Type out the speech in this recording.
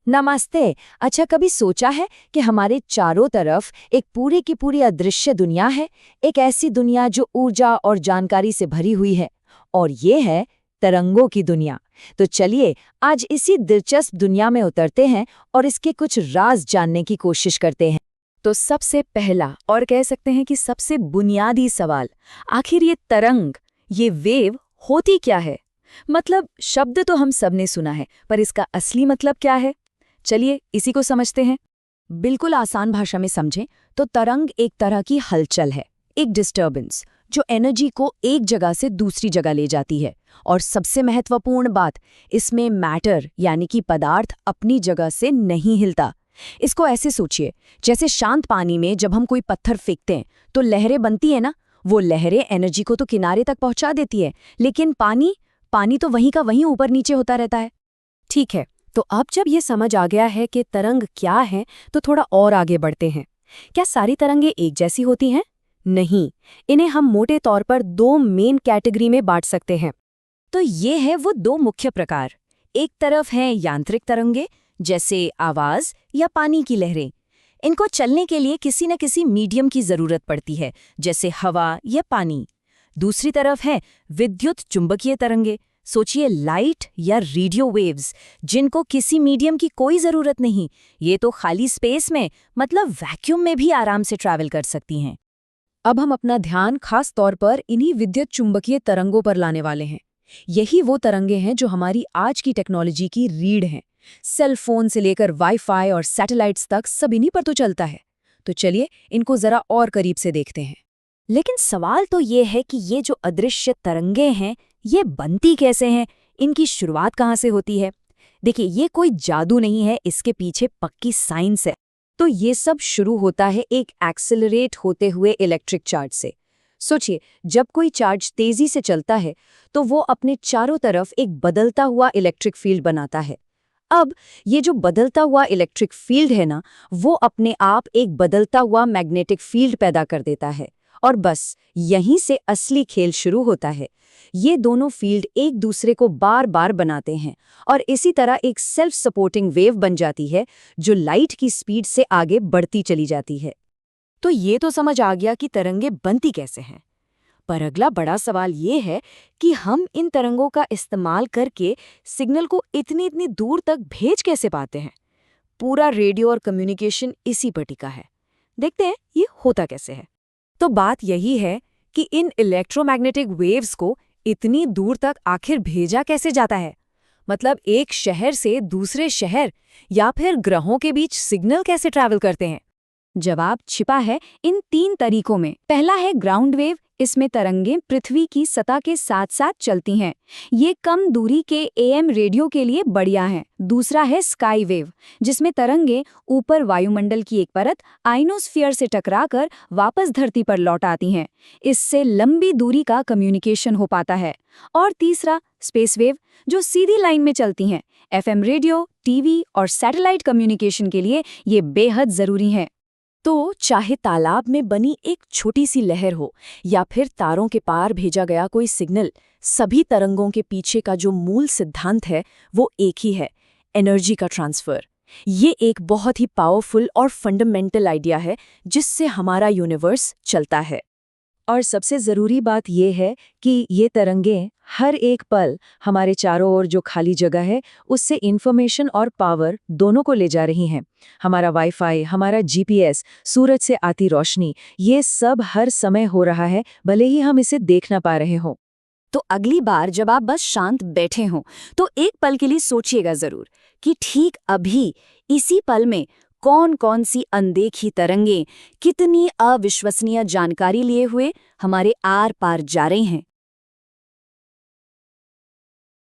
नमस्ते। अच्छा, कभी सोचा है कि हमारे चारों तरफ एक पूरी की पूरी अदृश्य दुनिया है, एक ऐसी दुनिया जो ऊर्जा और जानकारी से भरी हुई है, और ये है तरंगों की दुनिया। तो चलिए आज इसी दिलचस्प दुनिया में उतरते हैं और इसके कुछ राज जानने की कोशिश करते हैं। तो सबसे पहला और कह सकते हैं कि सबसे बुनियादी सवाल, आखिर ये तरंग, ये वेव होती क्या है? मतलब शब्द तो हम सबने सुना है, पर इसका असली मतलब क्या है? चलिए इसी को समझते हैं। बिल्कुल आसान भाषा में समझें तो तरंग एक तरह की हलचल है, एक डिस्टर्बेंस जो एनर्जी को एक जगह से दूसरी जगह ले जाती है। और सबसे महत्वपूर्ण बात, इसमें मैटर यानी कि पदार्थ अपनी जगह से नहीं हिलता। इसको ऐसे सोचिए, जैसे शांत पानी में जब हम कोई पत्थर फेंकते हैं तो लहरें बनती है ना, वो लहरें एनर्जी को तो किनारे तक पहुंचा देती है, लेकिन पानी तो वहीं का वहीं ऊपर नीचे होता रहता है। ठीक है, तो अब जब ये समझ आ गया है कि तरंग क्या है, तो थोड़ा और आगे बढ़ते हैं। क्या सारी तरंगें एक जैसी होती हैं? नहीं, इन्हें हम मोटे तौर पर दो मेन कैटेगरी में बांट सकते हैं। तो ये है वो दो मुख्य प्रकार। एक तरफ हैं यांत्रिक तरंगे, जैसे आवाज या पानी की लहरें। इनको चलने के लिए किसी न किसी मीडियम की जरूरत पड़ती है, जैसे हवा या पानी। दूसरी तरफ है विद्युत चुंबकीय तरंगे, सोचिए लाइट या रेडियो वेव्स, जिनको किसी मीडियम की कोई जरूरत नहीं। ये तो खाली स्पेस में, मतलब वैक्यूम में भी आराम से ट्रैवल कर सकती हैं। अब हम अपना ध्यान खास तौर पर इन्हीं विद्युत चुंबकीय तरंगों पर लाने वाले हैं। यही वो तरंगे हैं जो हमारी आज की टेक्नोलॉजी की रीढ़ हैं। सेल फोन से लेकर वाईफाई और सैटेलाइट्स तक सब इन्हीं पर तो चलता है। तो चलिए इनको जरा और करीब से देखते हैं। लेकिन सवाल तो ये है कि ये जो अदृश्य तरंगे हैं, ये बनती कैसे हैं? इनकी शुरुआत कहाँ से होती है? देखिए, ये कोई जादू नहीं है, इसके पीछे पक्की साइंस है। तो ये सब शुरू होता है एक एक्सेलरेट होते हुए इलेक्ट्रिक चार्ज से। सोचिए, जब कोई चार्ज तेजी से चलता है तो वो अपने चारों तरफ एक बदलता हुआ इलेक्ट्रिक फील्ड बनाता है। अब ये जो बदलता हुआ इलेक्ट्रिक फील्ड है ना, वो अपने आप एक बदलता हुआ मैग्नेटिक फील्ड पैदा कर देता है। और बस यहीं से असली खेल शुरू होता है। ये दोनों फील्ड एक दूसरे को बार बार बनाते हैं और इसी तरह एक सेल्फ सपोर्टिंग वेव बन जाती है, जो लाइट की स्पीड से आगे बढ़ती चली जाती है। तो ये तो समझ आ गया कि तरंगे बनती कैसे हैं। पर अगला बड़ा सवाल ये है कि हम इन तरंगों का इस्तेमाल करके सिग्नल को इतनी इतनी दूर तक भेज कैसे पाते हैं। पूरा रेडियो और कम्युनिकेशन इसी पर टिका है। देखते हैं ये होता कैसे है। तो बात यही है कि इन इलेक्ट्रोमैग्नेटिक वेव्स को इतनी दूर तक आखिर भेजा कैसे जाता है। मतलब एक शहर से दूसरे शहर या फिर ग्रहों के बीच सिग्नल कैसे ट्रैवल करते हैं। जवाब छिपा है इन तीन तरीकों में। पहला है ग्राउंड वेव। इसमें तरंगें पृथ्वी की सतह के साथ साथ चलती हैं। ये कम दूरी के एएम रेडियो के लिए बढ़िया है। दूसरा है स्काई वेव, जिसमें तरंगें ऊपर वायुमंडल की एक परत आइनोस्फीयर से टकराकर वापस धरती पर लौट आती हैं। इससे लंबी दूरी का कम्युनिकेशन हो पाता है। और तीसरा स्पेस वेव, जो सीधी लाइन में चलती हैं। एफएम रेडियो, टीवी और सैटेलाइट कम्युनिकेशन के लिए ये बेहद जरूरी है। तो चाहे तालाब में बनी एक छोटी सी लहर हो या फिर तारों के पार भेजा गया कोई सिग्नल, सभी तरंगों के पीछे का जो मूल सिद्धांत है वो एक ही है, एनर्जी का ट्रांसफर। ये एक बहुत ही पावरफुल और फंडामेंटल आइडिया है जिससे हमारा यूनिवर्स चलता है। और सबसे ज़रूरी बात यह है कि ये तरंगें हर एक पल हमारे चारों ओर जो खाली जगह है उससे इंफॉर्मेशन और पावर दोनों को ले जा रही हैं। हमारा वाईफाई, हमारा जीपीएस, सूरज से आती रोशनी, ये सब हर समय हो रहा है, भले ही हम इसे देख ना पा रहे हों। तो अगली बार जब आप बस शांत बैठे हों तो एक पल के लिए सोचिएगा जरूर कि ठीक अभी इसी पल में कौन कौन सी अनदेखी तरंगें कितनी अविश्वसनीय जानकारी लिए हुए हमारे आर पार जा रही हैं।